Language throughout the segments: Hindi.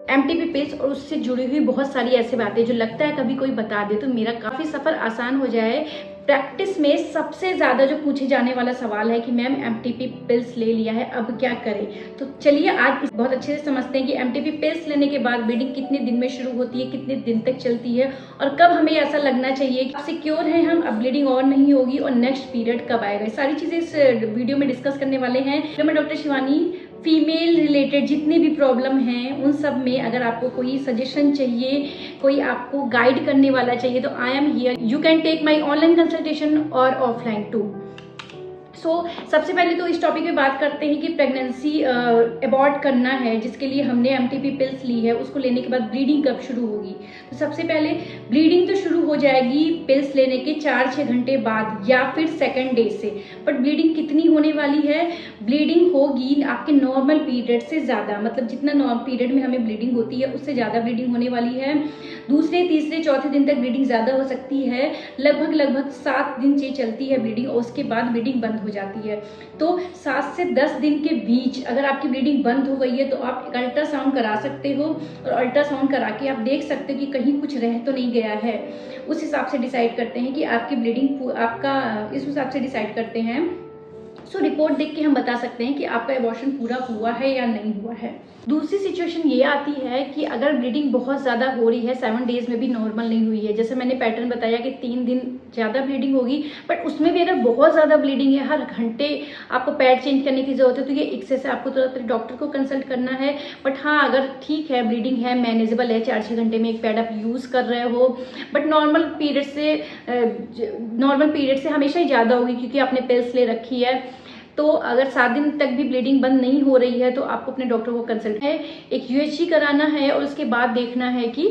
एमटीपी पिल्स और उससे जुड़ी हुई बहुत सारी ऐसी बातें जो लगता है कभी कोई बता दे तो मेरा काफ़ी सफ़र आसान हो जाए। प्रैक्टिस में सबसे ज़्यादा जो पूछे जाने वाला सवाल है कि मैम एमटीपी पिल्स ले लिया है अब क्या करें। तो चलिए आज बहुत अच्छे से समझते हैं कि एमटीपी पिल्स लेने के बाद ब्लीडिंग कितने दिन में शुरू होती है, कितने दिन तक चलती है और कब हमें ऐसा लगना चाहिए कि सिक्योर है हम, अब ब्लीडिंग और नहीं होगी और नेक्स्ट पीरियड कब आएगा। सारी चीज़ें इस वीडियो में डिस्कस करने वाले हैं। तो मैं डॉक्टर शिवानी फीमेल रिलेटेड जितनी भी प्रॉब्लम हैं उन सब में अगर आपको कोई सजेशन चाहिए, कोई आपको गाइड करने वाला चाहिए तो I am here. You can take my online consultation और ऑफलाइन टू। सबसे पहले तो इस टॉपिक पे बात करते हैं कि प्रेगनेंसी अबॉर्ट करना है जिसके लिए हमने एमटीपी पिल्स ली है, उसको लेने के बाद ब्लीडिंग कब शुरू होगी। तो सबसे पहले ब्लीडिंग तो शुरू हो जाएगी पिल्स लेने के 4-6 घंटे बाद या फिर सेकंड डे से। बट ब्लीडिंग कितनी होने वाली है, ब्लीडिंग होगी आपके नॉर्मल पीरियड से ज़्यादा, मतलब जितना नॉर्मल पीरियड में हमें ब्लीडिंग होती है उससे ज़्यादा ब्लीडिंग होने वाली है। दूसरे तीसरे चौथे दिन तक ब्लीडिंग ज़्यादा हो सकती है। लगभग 7 दिन चलती है ब्लीडिंग और उसके बाद ब्लीडिंग बंद हो जाती है। तो 7 से 10 दिन के बीच अगर आपकी ब्लीडिंग बंद हो गई है तो आप एक अल्ट्रासाउंड करा सकते हो और अल्ट्रासाउंड करा के आप देख सकते हो कि कहीं कुछ रह तो नहीं गया है। उस हिसाब से डिसाइड करते हैं कि आपकी ब्लीडिंग आपका इस हिसाब से डिसाइड करते हैं। रिपोर्ट देख के हम बता सकते हैं कि आपका एबॉर्शन पूरा हुआ है या नहीं हुआ है। दूसरी सिचुएशन ये आती है कि अगर ब्लीडिंग बहुत ज़्यादा हो रही है, 7 डेज में भी नॉर्मल नहीं हुई है, जैसे मैंने पैटर्न बताया कि 3 दिन ज़्यादा ब्लीडिंग होगी, बट उसमें भी अगर बहुत ज़्यादा ब्लीडिंग है, हर घंटे आपको पैड चेंज करने की ज़रूरत है, तो ये एक्सेस है, आपको तुरंत डॉक्टर को कंसल्ट करना है। बट हाँ, अगर ठीक है, ब्लीडिंग है, मैनेजेबल है, 4-6 घंटे में एक पैड आप यूज़ कर रहे हो, बट नॉर्मल पीरियड से हमेशा ही ज़्यादा होगी क्योंकि आपने पिल्स ले रखी है। तो अगर 7 दिन तक भी ब्लीडिंग बंद नहीं हो रही है तो आपको अपने डॉक्टर को कंसल्ट है, एक यूएचजी कराना है और उसके बाद देखना है कि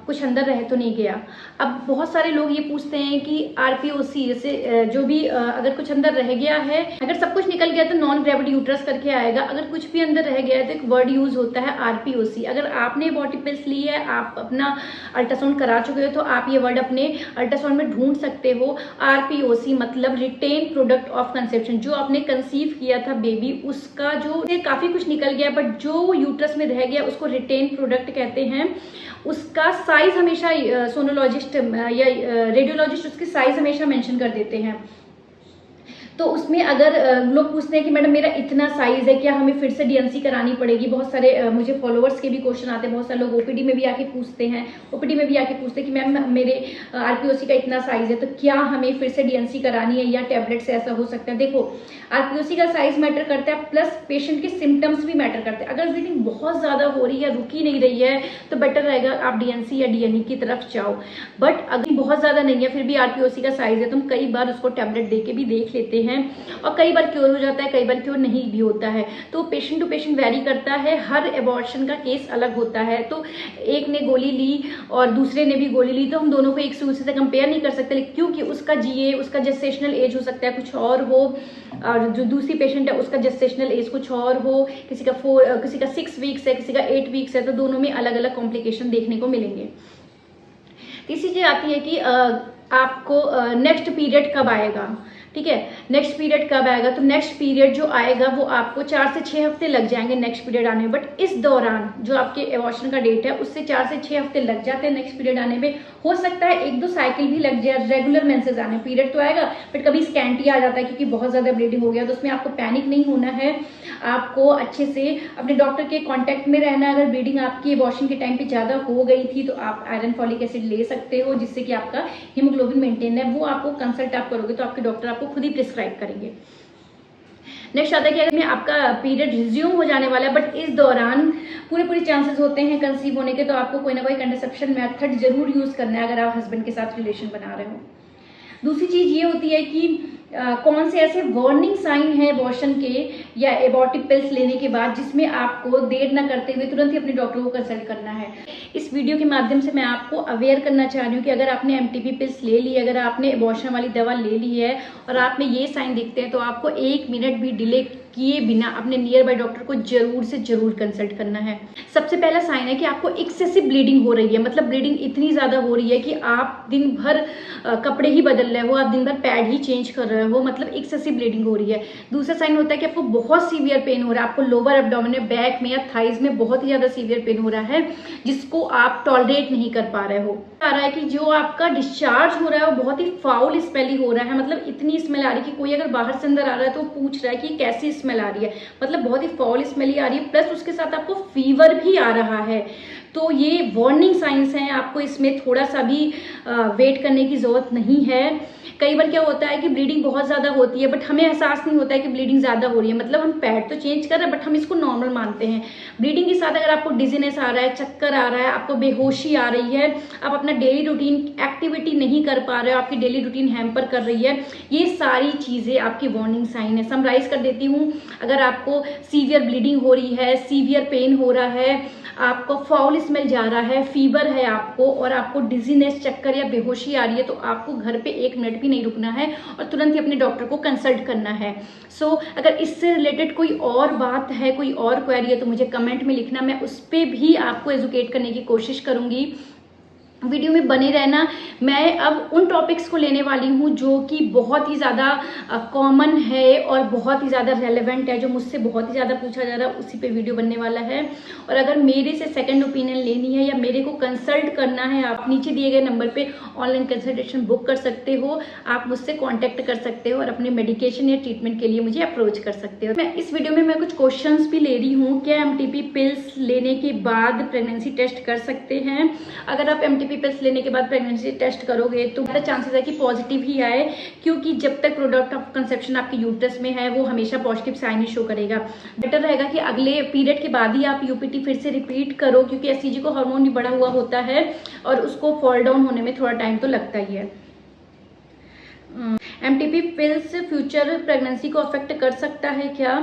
कुछ अंदर रह तो नहीं गया। अब बहुत सारे लोग ये पूछते हैं कि आरपीओसी जैसे जो भी अगर कुछ अंदर रह गया है, अगर सब कुछ निकल गया तो नॉन ग्रेविटी यूट्रस करके आएगा, अगर कुछ भी अंदर रह गया है तो एक वर्ड यूज होता है आरपीओसी। अगर आपने एबॉर्टिव पिल्स ली है, आप अपना अल्ट्रासाउंड करा चुके हो तो आप ये वर्ड अपने अल्ट्रासाउंड में ढूंढ सकते हो। आरपीओसी मतलब रिटेन प्रोडक्ट ऑफ कंसेप्शन, जो आपने कंसीव किया था बेबी, उसका जो काफी कुछ निकल गया बट जो यूट्रस में रह गया उसको रिटेन प्रोडक्ट कहते हैं। उसका साइज हमेशा सोनोलॉजिस्ट या रेडियोलॉजिस्ट उसकी साइज हमेशा मेंशन कर देते हैं। तो उसमें अगर लोग पूछते हैं कि मैडम मेरा इतना साइज है, क्या हमें फिर से डीएनसी करानी पड़ेगी। बहुत सारे मुझे फॉलोअर्स के भी क्वेश्चन आते हैं, बहुत सारे लोग ओपीडी में भी आके पूछते हैं, कि मैम मेरे आरपीओसी का इतना साइज है तो क्या हमें फिर से डीएनसी करानी है या टैबलेट से ऐसा हो सकता है। देखो, आरपीओसी का साइज मैटर करता है प्लस पेशेंट के सिम्टम्स भी मैटर करते हैं। अगर ब्लीडिंग बहुत ज्यादा हो रही है, रुकी नहीं रही है, तो बेटर रहेगा आप डीएनसी या डीएनई की तरफ जाओ। बट अगर बहुत ज्यादा नहीं है फिर भी आरपीओसी का साइज है तो हम कई बार उसको टैबलेट दे के भी देख लेते हैं और कई बार क्योर हो जाता है, कई बार क्योर नहीं भी होता है। तो पेशेंट टू पेशेंट वेरी करता है, हर एबॉर्शन का केस अलग होता है। तो एक ने गोली ली और दूसरे ने भी गोली ली तो हम दोनों को एक दूसरे से कंपेयर नहीं कर सकते, क्योंकि उसका जीए, उसका जेस्टेशनल एज हो सकता है कुछ और हो और जो दूसरी पेशेंट है उसका जेस्टेशनल एज कुछ और हो, किसी का 6 वीक्स है, किसी का 8 वीक्स है, तो दोनों में अलग अलग कॉम्प्लिकेशन देखने को मिलेंगे। तीसरी चीज आती है कि आपको नेक्स्ट पीरियड कब आएगा। ठीक है, नेक्स्ट पीरियड कब आएगा, तो नेक्स्ट पीरियड जो आएगा वो आपको 4 से 6 हफ्ते लग जाएंगे नेक्स्ट पीरियड आने में। बट इस दौरान जो आपके एबॉर्शन का डेट है उससे 4 से 6 हफ्ते लग जाते हैं नेक्स्ट पीरियड आने में। हो सकता है 1-2 साइकिल भी लग जाए रेगुलर मेंसेस आने, पीरियड तो आएगा बट कभी स्कैंटी आ जाता है क्योंकि बहुत ज्यादा ब्लीडिंग हो गया। तो उसमें आपको पैनिक नहीं होना है, आपको अच्छे से अपने डॉक्टर के कॉन्टेक्ट में रहना है। अगर ब्लीडिंग आपकी एबॉर्शन के टाइम पे ज्यादा हो गई थी तो आप आयरन फॉलिक एसिड ले सकते हो जिससे कि आपका हीमोग्लोबिन मेंटेन है, वो आपको कंसल्ट आप करोगे तो आपके डॉक्टर आपको खुद ही प्रिस्क्राइब करेंगे। नेक्स्ट आता है कि अगर आपका पीरियड रिज्यूम हो जाने वाला है बट इस दौरान पूरे चांसेस होते हैं कंसीव होने के, तो आपको कोई ना कोई कंट्रासेप्शन मेथड जरूर यूज करना है अगर आप हस्बैंड के साथ रिलेशन बना रहे हो। दूसरी चीज ये होती है कि कौन से ऐसे वार्निंग साइन है एबॉर्शन के या एबॉर्टिव पिल्स लेने के बाद जिसमें आपको देर न करते हुए तुरंत ही अपने डॉक्टर को कंसल्ट करना है। इस वीडियो के माध्यम से मैं आपको अवेयर करना चाह रही हूँ कि अगर आपने एमटीपी पिल्स ले ली, अगर आपने एबॉर्शन वाली दवा ले ली है और आप में ये साइन दिखते हैं तो आपको 1 मिनट भी डिले किए बिना अपने नियर बाय डॉक्टर को जरूर से जरूर कंसल्ट करना है। सबसे पहला साइन है कि आपको एक्सेसिव ब्लीडिंग हो रही है, मतलब ब्लीडिंग इतनी ज्यादा हो रही है कि आप दिन भर कपड़े ही बदल रहे हो, आप दिन भर पैड ही चेंज कर रहे रहे हो, मतलब एक्सेसिव ब्लीडिंग हो रही है। दूसरा साइन होता है कि आपको बहुत सीवियर पेन हो रहा है, आपको लोअर एब्डोमेन बैक में या थाइज में बहुत ही ज़्यादा सीवियर पेन हो रहा है जिसको आप टॉलरेट नहीं कर पा रहे हो। आ रहा है कि जो आपका डिस्चार्ज हो रहा है वो बहुत ही फाउल स्मेली हो रहा है, मतलब इतनी स्मेल आ रही है कि कोई अगर बाहर से अंदर आ रहा है तो पूछ रहा है कि कैसी स्मेल आ रही है, मतलब बहुत ही फाउल स्मेली आ रही है, प्लस उसके साथ आपको फीवर भी आ रहा है। तो ये वार्निंग साइंस हैं, आपको इसमें थोड़ा सा भी वेट करने की ज़रूरत नहीं है। कई बार क्या होता है कि ब्लीडिंग बहुत ज़्यादा होती है बट हमें एहसास नहीं होता है कि ब्लीडिंग ज़्यादा हो रही है, मतलब हम पैड तो चेंज कर रहे हैं बट हम इसको नॉर्मल मानते हैं। ब्लीडिंग के साथ अगर आपको डिजीनेस आ रहा है, चक्कर आ रहा है, आपको बेहोशी आ रही है, आप अपना डेली रूटीन एक्टिविटी नहीं कर पा रहे हो, आपकी डेली रूटीन हैम्पर कर रही है, ये सारी चीज़ें आपकी वार्निंग साइन है। समराइज कर देती हूँ, अगर आपको सीवियर ब्लीडिंग हो रही है, सीवियर पेन हो रहा है, आपको फाउल स्मेल जा रहा है, फीवर है आपको और आपको डिजीनेस, चक्कर या बेहोशी आ रही है, तो आपको घर पे 1 मिनट भी नहीं रुकना है और तुरंत ही अपने डॉक्टर को कंसल्ट करना है। सो अगर इससे रिलेटेड कोई और बात है, कोई और क्वेरी है तो मुझे कमेंट में लिखना, मैं उस पर भी आपको एजुकेट करने की कोशिश करूँगी। वीडियो में बने रहना। मैं अब उन टॉपिक्स को लेने वाली हूँ जो कि बहुत ही ज़्यादा कॉमन है और बहुत ही ज़्यादा रेलेवेंट है, जो मुझसे बहुत ही ज़्यादा पूछा जा रहा है, उसी पे वीडियो बनने वाला है। और अगर मेरे से सेकंड ओपिनियन लेनी है या मेरे को कंसल्ट करना है, आप नीचे दिए गए नंबर पे ऑनलाइन कंसल्टेशन बुक कर सकते हो, आप मुझसे कॉन्टैक्ट कर सकते हो और अपने मेडिकेशन या ट्रीटमेंट के लिए मुझे अप्रोच कर सकते हो। मैं इस वीडियो में मैं कुछ क्वेश्चंस भी ले रही हूँ। क्या MTP पिल्स लेने के बाद प्रेगनेंसी टेस्ट कर सकते हैं? अगर आप MTP पिल्स लेने के बाद प्रेगनेंसी टेस्ट करोगे तो ज़्यादा चांसेस है कि पॉजिटिव ही आए, क्योंकि जब तक प्रोडक्ट ऑफ कंसेप्शन आपके यूट्रस में है वो हमेशा पॉजिटिव साइन ही शो करेगा। बेटर रहेगा कि अगले पीरियड के बाद ही आप UPT फिर से रिपीट करो, क्योंकि SCG को हार्मोन भी बढ़ा हुआ होता है और उसको फॉल डाउन होने में थोड़ा टाइम तो लगता ही है। MTP पिल्स फ्यूचर प्रेगनेंसी को अफेक्ट कर सकता है क्या?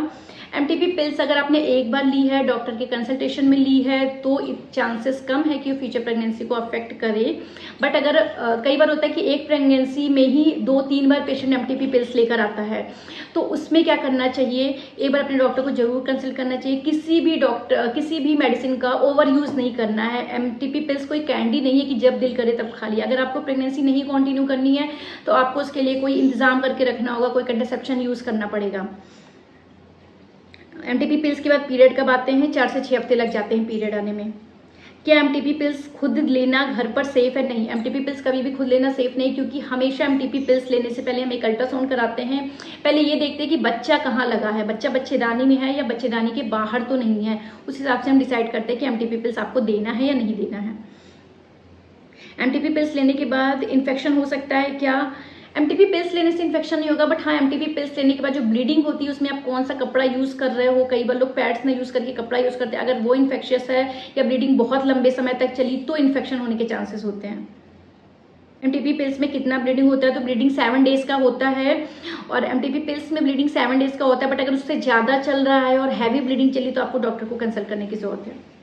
MTP पिल्स अगर आपने एक बार ली है, डॉक्टर के कंसल्टेशन में ली है, तो चांसेस कम है कि फ्यूचर प्रेगनेंसी को अफेक्ट करे। बट अगर कई बार होता है कि एक प्रेगनेंसी में ही 2-3 बार पेशेंट MTP पिल्स लेकर आता है, तो उसमें क्या करना चाहिए, एक बार अपने डॉक्टर को जरूर कंसल्ट करना चाहिए। किसी भी मेडिसिन का ओवर यूज़ नहीं करना है। MTP पिल्स कोई कैंडी नहीं है कि जब दिल करे तब खा लिया। अगर आपको प्रेगनेंसी नहीं कंटिन्यू करनी है तो आपको उसके लिए कोई इंतजाम करके रखना होगा, कोई कंट्रासेप्शन यूज़ करना पड़ेगा। MTP पिल्स के बाद पीरियड कब आते हैं? 4 से 6 हफ्ते लग जाते हैं पीरियड आने में। क्या MTP पिल्स खुद लेना घर पर सेफ है? नहीं, MTP पिल्स कभी भी खुद लेना सेफ नहीं, क्योंकि हमेशा MTP पिल्स लेने से पहले हम एक अल्ट्रासाउंड कराते हैं। पहले ये देखते हैं कि बच्चा कहाँ लगा है, बच्चा बच्चेदानी में है या बच्चेदानी के बाहर तो नहीं है। उस हिसाब से हम डिसाइड करते हैं कि MTP पिल्स आपको देना है या नहीं देना है। MTP पिल्स लेने के बाद इन्फेक्शन हो सकता है क्या? MTP पिल्स लेने से इन्फेक्शन नहीं होगा, बट हाँ MTP पिल्स लेने के बाद जो ब्लीडिंग होती है उसमें आप कौन सा कपड़ा यूज़ कर रहे हो, कई बार लोग पैड्स ना यूज़ करके कपड़ा यूज़ करते हैं, अगर वो इन्फेक्शियस है या ब्लीडिंग बहुत लंबे समय तक चली तो इन्फेक्शन होने के चांसेस होते हैं। MTP पिल्स में कितना ब्लीडिंग होता है? तो ब्लीडिंग 7 डेज का होता है और MTP पिल्स में ब्लीडिंग 7 डेज का होता है, बट अगर उससे ज़्यादा चल रहा है और हैवी ब्लीडिंग चली तो आपको डॉक्टर को कंसल्ट करने की जरूरत है।